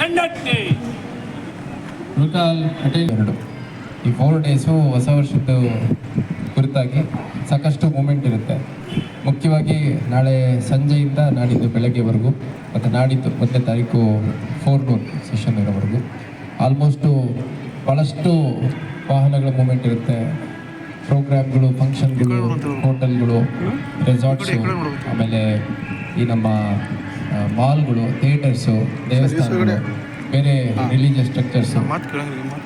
ಸಂಘಟನೆ ಈ 4 ಡೇಸು ಹೊಸ ವರ್ಷದ ಕುರಿತಾಗಿ ಸಾಕಷ್ಟು ಮೂಮೆಂಟ್ ಇರುತ್ತೆ. ಮುಖ್ಯವಾಗಿ ನಾಳೆ ಸಂಜೆಯಿಂದ ನಾಡಿದ್ದು ಬೆಳಗ್ಗೆವರೆಗೂ ಮತ್ತು ನಾಡಿದ್ದು 1ನೇ ತಾರೀಕು 4 noon ಸೆಷನ್ ಇರೋವರೆಗೂ ಆಲ್ಮೋಸ್ಟು ಭಾಳಷ್ಟು ವಾಹನಗಳ ಮೂಮೆಂಟ್ ಇರುತ್ತೆ. ಪ್ರೋಗ್ರಾಮ್ಗಳು, ಫಂಕ್ಷನ್ಗಳು, ಹೋಟೆಲ್ಗಳು, ರೆಸಾರ್ಟ್ಸು, ಆಮೇಲೆ ಈ ನಮ್ಮ ಮಾಲ್ಗಳು, ಥಿಯೇಟರ್ಸು, ದೇವಸ್ಥಾನಗಳು, ಬೇರೆ ರಿಲಿಜಿಯಸ್ ಸ್ಟ್ರಕ್ಚರ್ಸು,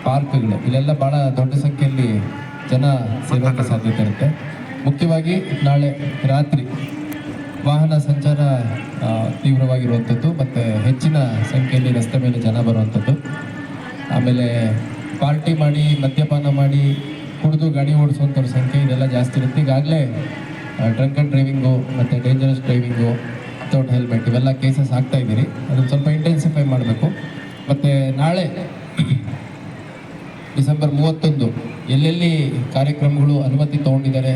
ಪಾರ್ಕ್ಗಳು, ಇಲ್ಲೆಲ್ಲ ಭಾಳ ದೊಡ್ಡ ಸಂಖ್ಯೆಯಲ್ಲಿ ಜನ ಸೇರೋಕ್ಕೆ ಸಾಧ್ಯತೆ ಇರುತ್ತೆ. ಮುಖ್ಯವಾಗಿ ನಾಳೆ ರಾತ್ರಿ ವಾಹನ ಸಂಚಾರ ತೀವ್ರವಾಗಿರುವಂಥದ್ದು ಮತ್ತು ಹೆಚ್ಚಿನ ಸಂಖ್ಯೆಯಲ್ಲಿ ರಸ್ತೆ ಮೇಲೆ ಜನ ಬರುವಂಥದ್ದು. ಆಮೇಲೆ ಪಾರ್ಟಿ ಮಾಡಿ, ಮದ್ಯಪಾನ ಮಾಡಿ, ಕುಡಿದು ಗಾಡಿ ಓಡಿಸುವಂಥವ್ರ ಸಂಖ್ಯೆ ಇದೆಲ್ಲ ಜಾಸ್ತಿ ಇರುತ್ತೆ. ಈಗಾಗಲೇ ಡ್ರಂಕ್ ಆ್ಯಂಡ್ ಡ್ರೈವಿಂಗು ಮತ್ತು ಡೇಂಜರಸ್ ಡ್ರೈವಿಂಗು, ವಿತೌಟ್ ಹೆಲ್ಮೆಟ್ ಇವೆಲ್ಲ ಕೇಸಸ್ ಆಗ್ತಾಯಿದ್ದೀರಿ. ಅದನ್ನು ಸ್ವಲ್ಪ ಇಂಟೆನ್ಸಿಫೈ ಮಾಡಬೇಕು. ಮತ್ತು ನಾಳೆ ಡಿಸೆಂಬರ್ 31 ಎಲ್ಲೆಲ್ಲಿ ಕಾರ್ಯಕ್ರಮಗಳು ಅನುಮತಿ ತೊಗೊಂಡಿದ್ದಾರೆ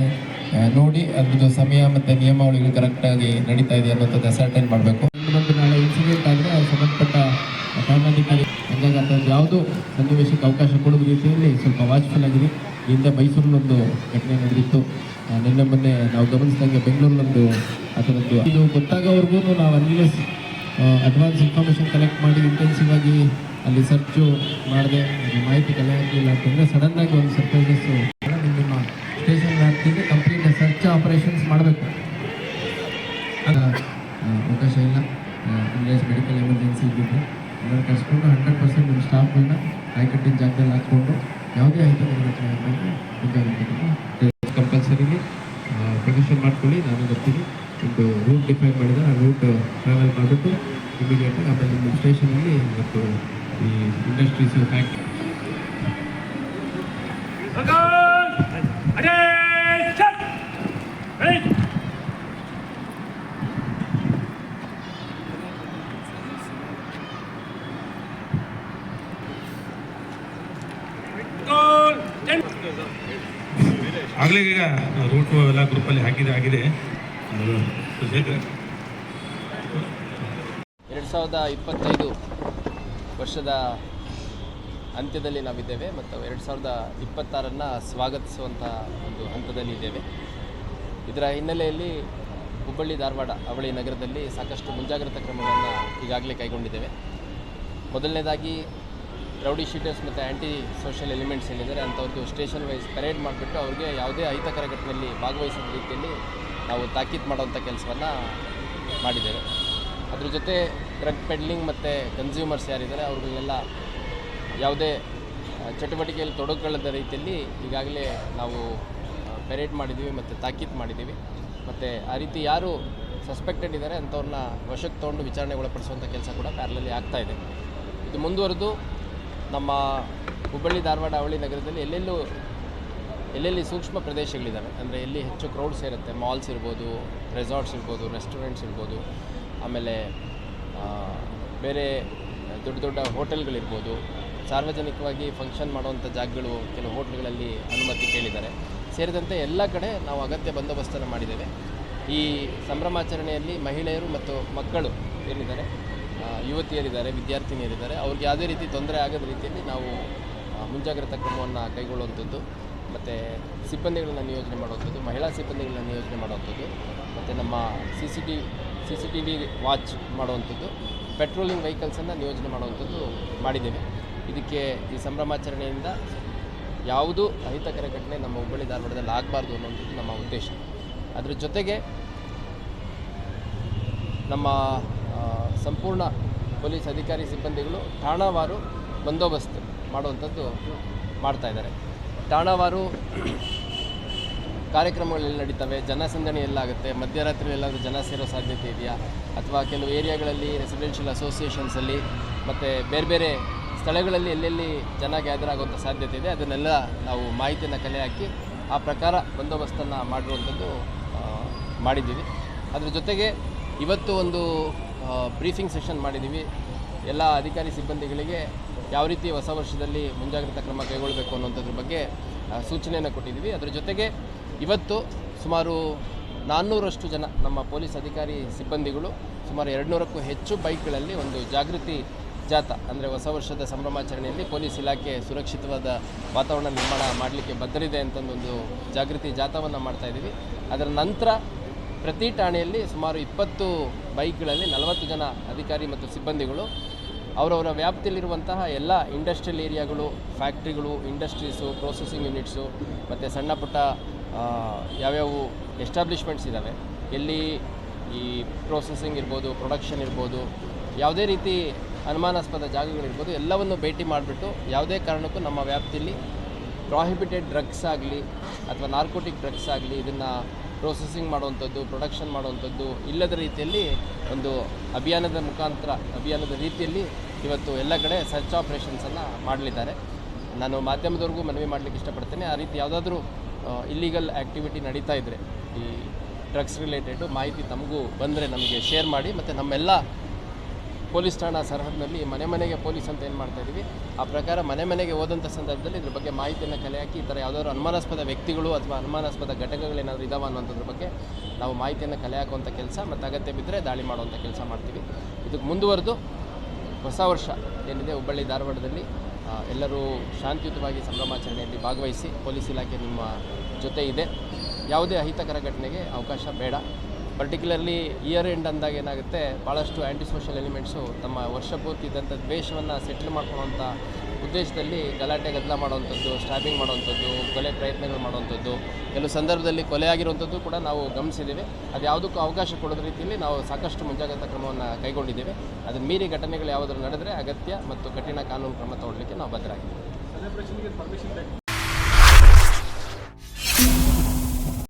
ನೋಡಿ ಅದ್ರದ್ದು ಸಮಯ ಮತ್ತು ನಿಯಮಾವಳಿಗಳು ಕರೆಕ್ಟಾಗಿ ನಡೀತಾ ಇದೆ ಅನ್ನೋಂಥದ್ದು ಅಸರ್ಟೈನ್ ಮಾಡಬೇಕು. ಒಂದು ನಾಳೆ ಇನ್ಸಿಡೆಂಟ್ ಆದರೆ ಸಂಬಂಧಪಟ್ಟ ಠಾಣಾಧಿಕಾರಿ ಹಂಗಾಗಿ ಅಂಥದ್ದು ಯಾವುದೋ ಸನ್ನಿವೇಶಕ್ಕೆ ಅವಕಾಶ ಕೊಡುವ ರೀತಿಯಲ್ಲಿ ಸ್ವಲ್ಪ ವಾಚ್ಫುಲ್ ಆಗಿದೆ. ಹಿಂದೆ ಮೈಸೂರಿನೊಂದು ಘಟನೆ ನಡೆದಿತ್ತು, ನಿನ್ನೆ ಮೊನ್ನೆ ನಾವು ಗಮನಿಸಿದಂಗೆ ಬೆಂಗಳೂರಿನೊಂದು ಆ ಥರದ್ದು. ಇದು ಗೊತ್ತಾಗೋವರೆಗೂ ನಾವು ಅಲ್ಲಿ ಅಡ್ವಾನ್ಸ್ ಇನ್ಫಾರ್ಮೇಷನ್ ಕಲೆಕ್ಟ್ ಮಾಡಿ ಇಂಟೆನ್ಸಿವ್ ಆಗಿ ಅಲ್ಲಿ ಸರ್ಚು ಮಾಡಿದೆ, ಮಾಹಿತಿ ಕಲೆ ಹಾಕಲಿಲ್ಲ ಅಂತಂದರೆ ಸಡನ್ನಾಗಿ ಒಂದು ಸರ್ಪ್ರೈಸಸ್ಸು ನಿಮ್ಮ ಸ್ಟೇಷನ್ ವ್ಯಾಪ್ತಿಗೆ ಕಂಪ್ಲೀಟ್ ಸರ್ಚ್ ಆಪರೇಷನ್ಸ್ ಮಾಡಬೇಕು. ಅವಕಾಶ ಇಲ್ಲ. ಇನ್ಲೇಸ್ ಮೆಡಿಕಲ್ ಎಮರ್ಜೆನ್ಸಿ ಇದ್ದಿದ್ದು ಅದನ್ನು ಕರ್ಸ್ಕೊಂಡು 100% ನಿಮ್ಮ ಸ್ಟಾಫ್ಗಳನ್ನ ಆಯ್ಕಟ್ಟಿನ ಜಾಗದಲ್ಲಿ ಹಾಕ್ಕೊಂಡು ಯಾವುದೇ ಕಂಪಲ್ಸರಿಲಿ ಪ್ರೊಫೆಷನ್ ಮಾಡ್ಕೊಳ್ಳಿ. ನಾನು ಬರ್ತೀನಿ, ಒಂದು ರೂಟ್ ಡಿಫೈನ್ ಮಾಡಿದರೆ ಆ ರೂಟ್ ಟ್ರಾವೆಲ್ ಮಾಡಿಬಿಟ್ಟು ಇಮಿಡಿಯೇಟಾಗಿ ಆಮೇಲೆ ನಿಮ್ಮ ಸ್ಟೇಷನಲ್ಲಿ ಮತ್ತು ಈ ಇಂಡಸ್ಟ್ರೀಸು ಫ್ಯಾಕ್ಟ್ರಿ ಆಗಲೇ ಈಗ ರೂಟ್ ಎಲ್ಲ ಗ್ರೂಪಲ್ಲಿ ಆಗಿದೆ. 2025 ವರ್ಷದ ಅಂತ್ಯದಲ್ಲಿ ನಾವಿದ್ದೇವೆ ಮತ್ತು 2026 ಸ್ವಾಗತಿಸುವಂಥ ಒಂದು ಹಂತದಲ್ಲಿ ಇದ್ದೇವೆ. ಇದರ ಹಿನ್ನೆಲೆಯಲ್ಲಿ ಹುಬ್ಬಳ್ಳಿ ಧಾರವಾಡ ಅವಳಿ ನಗರದಲ್ಲಿ ಸಾಕಷ್ಟು ಮುಂಜಾಗ್ರತಾ ಕ್ರಮಗಳನ್ನು ಈಗಾಗಲೇ ಕೈಗೊಂಡಿದ್ದೇವೆ. ಮೊದಲನೇದಾಗಿ ರೌಡಿ ಶೀಟರ್ಸ್ ಮತ್ತು ಆ್ಯಂಟಿ ಸೋಷಿಯಲ್ ಎಲಿಮೆಂಟ್ಸ್ ಏನಿದ್ದಾರೆ ಅಂಥವ್ರಿಗೆ ಸ್ಟೇಷನ್ ವೈಸ್ ಪರೇಡ್ ಮಾಡಿಬಿಟ್ಟು ಅವ್ರಿಗೆ ಯಾವುದೇ ಅಹಿತಕರ ಘಟನೆಯಲ್ಲಿ ಭಾಗವಹಿಸಿದ ರೀತಿಯಲ್ಲಿ ನಾವು ತಾಕೀತು ಮಾಡುವಂಥ ಕೆಲಸವನ್ನು ಮಾಡಿದ್ದೇವೆ. ಅದ್ರ ಜೊತೆ ಡ್ರಗ್ ಪೆಡ್ಲಿಂಗ್ ಮತ್ತು ಕನ್ಸ್ಯೂಮರ್ಸ್ ಯಾರಿದ್ದಾರೆ ಅವ್ರನ್ನೆಲ್ಲ ಯಾವುದೇ ಚಟುವಟಿಕೆಯಲ್ಲಿ ತೊಡಗೊಳ್ಳದ ರೀತಿಯಲ್ಲಿ ಈಗಾಗಲೇ ನಾವು ಪರೇಡ್ ಮಾಡಿದ್ದೀವಿ ಮತ್ತು ತಾಕೀತು ಮಾಡಿದ್ದೀವಿ. ಮತ್ತು ಆ ರೀತಿ ಯಾರು ಸಸ್ಪೆಕ್ಟೆಡ್ ಇದ್ದಾರೆ ಅಂಥವ್ರನ್ನ ವಶಕ್ಕೆ ತೊಗೊಂಡು ವಿಚಾರಣೆಗೆ ಒಳಪಡಿಸುವಂಥ ಕೆಲಸ ಕೂಡ ಪ್ಯಾರಲಲ್ಲಿ ಆಗ್ತಾಯಿದೆ. ಇದು ಮುಂದುವರೆದು ನಮ್ಮ ಹುಬ್ಬಳ್ಳಿ ಧಾರವಾಡ ಅವಳಿ ನಗರದಲ್ಲಿ ಎಲ್ಲೆಲ್ಲಿ ಸೂಕ್ಷ್ಮ ಪ್ರದೇಶಗಳಿದ್ದಾವೆ, ಅಂದರೆ ಎಲ್ಲಿ ಹೆಚ್ಚು ಕ್ರೌಡ್ ಸೇರುತ್ತೆ, ಮಾಲ್ಸ್ ಇರ್ಬೋದು, ರೆಸಾರ್ಟ್ಸ್ ಇರ್ಬೋದು, ರೆಸ್ಟೋರೆಂಟ್ಸ್ ಇರ್ಬೋದು, ಆಮೇಲೆ ಬೇರೆ ದೊಡ್ಡ ದೊಡ್ಡ ಹೋಟೆಲ್ಗಳಿರ್ಬೋದು, ಸಾರ್ವಜನಿಕವಾಗಿ ಫಂಕ್ಷನ್ ಮಾಡುವಂಥ ಜಾಗಗಳು ಕೆಲವು ಹೋಟ್ಲ್ಗಳಲ್ಲಿ ಅನುಮತಿ ಕೇಳಿದ್ದಾರೆ ಸೇರಿದಂತೆ ಎಲ್ಲ ಕಡೆ ನಾವು ಅಗತ್ಯ ಬಂದೋಬಸ್ತನ್ನು ಮಾಡಿದ್ದೇವೆ. ಈ ಸಂಭ್ರಮಾಚರಣೆಯಲ್ಲಿ ಮಹಿಳೆಯರು ಮತ್ತು ಮಕ್ಕಳು ಏನಿದ್ದಾರೆ, ಯುವತಿಯರಿದ್ದಾರೆ, ವಿದ್ಯಾರ್ಥಿನಿಯರಿದ್ದಾರೆ, ಅವ್ರಿಗೆ ಯಾವುದೇ ರೀತಿ ತೊಂದರೆ ಆಗದ ರೀತಿಯಲ್ಲಿ ನಾವು ಮುಂಜಾಗ್ರತಾ ಕ್ರಮವನ್ನು ಕೈಗೊಳ್ಳುವಂಥದ್ದು ಮತ್ತು ಸಿಬ್ಬಂದಿಗಳನ್ನು ನಿಯೋಜನೆ ಮಾಡುವಂಥದ್ದು, ಮಹಿಳಾ ಸಿಬ್ಬಂದಿಗಳನ್ನು ನಿಯೋಜನೆ ಮಾಡುವಂಥದ್ದು ಮತ್ತು ನಮ್ಮ CCTV ವಾಚ್ ಮಾಡುವಂಥದ್ದು, ಪೆಟ್ರೋಲಿಂಗ್ ವೆಹಿಕಲ್ಸನ್ನು ನಿಯೋಜನೆ ಮಾಡುವಂಥದ್ದು ಮಾಡಿದ್ದೇವೆ. ಇದಕ್ಕೆ ಈ ಸಂಭ್ರಮಾಚರಣೆಯಿಂದ ಯಾವುದೂ ಅಹಿತಕರ ಘಟನೆ ನಮ್ಮ ಹುಬ್ಬಳ್ಳಿ ಧಾರವಾಡದಲ್ಲಿ ಆಗಬಾರ್ದು ಅನ್ನೋಂಥದ್ದು ನಮ್ಮ ಉದ್ದೇಶ. ಅದ್ರ ಜೊತೆಗೆ ನಮ್ಮ ಸಂಪೂರ್ಣ ಪೊಲೀಸ್ ಅಧಿಕಾರಿ ಸಿಬ್ಬಂದಿಗಳು ಠಾಣಾವಾರು ಬಂದೋಬಸ್ತ್ ಮಾಡುವಂಥದ್ದು ಮಾಡ್ತಾಯಿದ್ದಾರೆ. ಠಾಣಾವಾರು ಕಾರ್ಯಕ್ರಮಗಳೆಲ್ಲ ನಡೀತವೆ, ಜನಸಂದಣಿ ಎಲ್ಲಾಗುತ್ತೆ, ಮಧ್ಯರಾತ್ರಿ ಎಲ್ಲಾದರೂ ಜನ ಸೇರೋ ಸಾಧ್ಯತೆ ಇದೆಯಾ, ಅಥವಾ ಕೆಲವು ಏರಿಯಾಗಳಲ್ಲಿ ರೆಸಿಡೆನ್ಷಿಯಲ್ ಅಸೋಸಿಯೇಷನ್ಸಲ್ಲಿ ಮತ್ತು ಬೇರೆ ಬೇರೆ ಸ್ಥಳಗಳಲ್ಲಿ ಎಲ್ಲೆಲ್ಲಿ ಜನ ಗ್ಯಾದರ್ ಆಗುವಂಥ ಸಾಧ್ಯತೆ ಇದೆ, ಅದನ್ನೆಲ್ಲ ನಾವು ಮಾಹಿತಿಯನ್ನು ಕಲೆ ಹಾಕಿ ಆ ಪ್ರಕಾರ ಬಂದೋಬಸ್ತನ್ನು ಮಾಡಿರುವಂಥದ್ದು ಮಾಡಿದ್ದೀವಿ. ಅದ್ರ ಜೊತೆಗೆ ಇವತ್ತು ಒಂದು ಬ್ರೀಫಿಂಗ್ ಸೆಷನ್ ಮಾಡಿದ್ದೀವಿ. ಎಲ್ಲ ಅಧಿಕಾರಿ ಸಿಬ್ಬಂದಿಗಳಿಗೆ ಯಾವ ರೀತಿ ಹೊಸ ವರ್ಷದಲ್ಲಿ ಮುಂಜಾಗ್ರತಾ ಕ್ರಮ ಕೈಗೊಳ್ಳಬೇಕು ಅನ್ನೋಂಥದ್ರ ಬಗ್ಗೆ ಸೂಚನೆಯನ್ನು ಕೊಟ್ಟಿದ್ದೀವಿ. ಅದರ ಜೊತೆಗೆ ಇವತ್ತು ಸುಮಾರು 400ರಷ್ಟು ಜನ ನಮ್ಮ ಪೊಲೀಸ್ ಅಧಿಕಾರಿ ಸಿಬ್ಬಂದಿಗಳು ಸುಮಾರು 200ಕ್ಕೂ ಹೆಚ್ಚು ಬೈಕ್ಗಳಲ್ಲಿ ಒಂದು ಜಾಗೃತಿ ಸುಜಾತ ಅಂದರೆ ಹೊಸ ವರ್ಷದ ಸಂಭ್ರಮಾಚರಣೆಯಲ್ಲಿ ಪೊಲೀಸ್ ಇಲಾಖೆ ಸುರಕ್ಷಿತವಾದ ವಾತಾವರಣ ನಿರ್ಮಾಣ ಮಾಡಲಿಕ್ಕೆ ಬದ್ಧರಿದೆ ಅಂತಂದೊಂದು ಜಾಗೃತಿ ಜಾಥಾವನ್ನು ಮಾಡ್ತಾಯಿದ್ದೀವಿ. ಅದರ ನಂತರ ಪ್ರತಿ ಠಾಣೆಯಲ್ಲಿ ಸುಮಾರು 20 ಬೈಕ್ಗಳಲ್ಲಿ 40 ಜನ ಅಧಿಕಾರಿ ಮತ್ತು ಸಿಬ್ಬಂದಿಗಳು ಅವರವರ ವ್ಯಾಪ್ತಿಯಲ್ಲಿರುವಂತಹ ಎಲ್ಲ ಇಂಡಸ್ಟ್ರಿಯಲ್ ಏರಿಯಾಗಳು, ಫ್ಯಾಕ್ಟ್ರಿಗಳು, ಇಂಡಸ್ಟ್ರೀಸು, ಪ್ರೊಸೆಸಿಂಗ್ ಯೂನಿಟ್ಸು ಮತ್ತು ಸಣ್ಣ ಪುಟ್ಟ ಯಾವ್ಯಾವ ಎಸ್ಟಾಬ್ಲಿಷ್ಮೆಂಟ್ಸ್ ಇದ್ದಾವೆ, ಎಲ್ಲಿ ಈ ಪ್ರೊಸೆಸಿಂಗ್ ಇರ್ಬೋದು, ಪ್ರೊಡಕ್ಷನ್ ಇರ್ಬೋದು, ಯಾವುದೇ ರೀತಿ ಅನುಮಾನಾಸ್ಪದ ಜಾಗಗಳಿರ್ಬೋದು, ಎಲ್ಲವನ್ನು ಭೇಟಿ ಮಾಡಿಬಿಟ್ಟು ಯಾವುದೇ ಕಾರಣಕ್ಕೂ ನಮ್ಮ ವ್ಯಾಪ್ತಿಯಲ್ಲಿ ಪ್ರಾಹಿಬಿಟೆಡ್ ಡ್ರಗ್ಸ್ ಆಗಲಿ ಅಥವಾ ನಾರ್ಕೋಟಿಕ್ ಡ್ರಗ್ಸ್ ಆಗಲಿ ಇದನ್ನು ಪ್ರೊಸೆಸಿಂಗ್ ಮಾಡುವಂಥದ್ದು, ಪ್ರೊಡಕ್ಷನ್ ಮಾಡುವಂಥದ್ದು ಇಲ್ಲದ ರೀತಿಯಲ್ಲಿ ಒಂದು ಅಭಿಯಾನದ ರೀತಿಯಲ್ಲಿ ಇವತ್ತು ಎಲ್ಲ ಕಡೆ ಸರ್ಚ್ ಆಪ್ರೇಷನ್ಸನ್ನು ಮಾಡಲಿದ್ದಾರೆ. ನಾನು ಮಾಧ್ಯಮದವ್ರಿಗೂ ಮನವಿ ಮಾಡಲಿಕ್ಕೆ ಇಷ್ಟಪಡ್ತೇನೆ, ಆ ರೀತಿ ಯಾವುದಾದ್ರೂ ಇಲ್ಲೀಗಲ್ ಆ್ಯಕ್ಟಿವಿಟಿ ನಡೀತಾ ಇದ್ದರೆ ಈ ಡ್ರಗ್ಸ್ ರಿಲೇಟೆಡು ಮಾಹಿತಿ ತಮಗೂ ಬಂದರೆ ನಮಗೆ ಶೇರ್ ಮಾಡಿ. ಮತ್ತು ನಮ್ಮೆಲ್ಲ ಪೊಲೀಸ್ ಠಾಣಾ ಸರಹದ್ದಿನಲ್ಲಿ ಮನೆ ಮನೆಗೆ ಪೊಲೀಸ್ ಅಂತ ಏನು ಮಾಡ್ತಾಯಿದ್ದೀವಿ, ಆ ಪ್ರಕಾರ ಮನೆ ಮನೆಗೆ ಹೋದಂಥ ಸಂದರ್ಭದಲ್ಲಿ ಇದ್ರ ಬಗ್ಗೆ ಮಾಹಿತಿಯನ್ನು ಕಲೆ ಹಾಕಿ ಈ ಥರ ಯಾವುದಾದ್ರು ಅನುಮಾನಾಸ್ಪದ ವ್ಯಕ್ತಿಗಳು ಅಥವಾ ಅನುಮಾನಾಸ್ಪದ ಘಟಕಗಳೇನಾದರೂ ಇದಾವ ಅನ್ನೋದ್ರ ಬಗ್ಗೆ ನಾವು ಮಾಹಿತಿಯನ್ನು ಕಲೆ ಹಾಕುವಂಥ ಕೆಲಸ ಮತ್ತು ಅಗತ್ಯ ಬಿದ್ದರೆ ದಾಳಿ ಮಾಡುವಂಥ ಕೆಲಸ ಮಾಡ್ತೀವಿ. ಇದಕ್ಕೆ ಮುಂದುವರೆದು ಹೊಸ ವರ್ಷ ಏನಿದೆ ಹುಬ್ಬಳ್ಳಿ ಧಾರವಾಡದಲ್ಲಿ ಎಲ್ಲರೂ ಶಾಂತಿಯುತವಾಗಿ ಸಂಭ್ರಮಾಚರಣೆಯಲ್ಲಿ ಭಾಗವಹಿಸಿ ಪೊಲೀಸ್ ಇಲಾಖೆ ನಿಮ್ಮ ಜೊತೆ ಇದೆ. ಯಾವುದೇ ಅಹಿತಕರ ಘಟನೆಗೆ ಅವಕಾಶ ಬೇಡ. ಪರ್ಟಿಕ್ಯುಲರ್ಲಿ ಇಯರ್ ಎಂಡ್ ಅಂದಾಗ ಏನಾಗುತ್ತೆ, ಭಾಳಷ್ಟು ಆ್ಯಂಟಿ ಸೋಷಿಯಲ್ ಎಲಿಮೆಂಟ್ಸು ತಮ್ಮ ವರ್ಷಪೂರ್ತಿ ಇದ್ದಂಥ ದ್ವೇಷವನ್ನು ಸೆಟ್ಲ್ ಮಾಡ್ಕೊಳ್ಳೋವಂಥ ಉದ್ದೇಶದಲ್ಲಿ ಗಲಾಟೆ ಗದ್ದಲ ಮಾಡುವಂಥದ್ದು, ಸ್ಟ್ಯಾಬಿಂಗ್ ಮಾಡುವಂಥದ್ದು, ಕೊಲೆ ಪ್ರಯತ್ನಗಳು ಮಾಡುವಂಥದ್ದು, ಕೆಲವು ಸಂದರ್ಭದಲ್ಲಿ ಕೊಲೆ ಆಗಿರುವಂಥದ್ದು ಕೂಡ ನಾವು ಗಮನಿಸಿದ್ದೇವೆ. ಅದು ಯಾವುದಕ್ಕೂ ಅವಕಾಶ ಕೊಡೋದ ರೀತಿಯಲ್ಲಿ ನಾವು ಸಾಕಷ್ಟು ಮುಂಜಾಗ್ರತಾ ಕ್ರಮವನ್ನು ಕೈಗೊಂಡಿದ್ದೇವೆ. ಅದನ್ನು ಮೀರಿ ಘಟನೆಗಳು ಯಾವುದಾದ್ರು ನಡೆದರೆ ಅಗತ್ಯ ಮತ್ತು ಕಠಿಣ ಕಾನೂನು ಕ್ರಮ ತಗೊಳ್ಳಲಿಕ್ಕೆ ನಾವು ಬದ್ಧರಾಗಿದ್ದೇವೆ.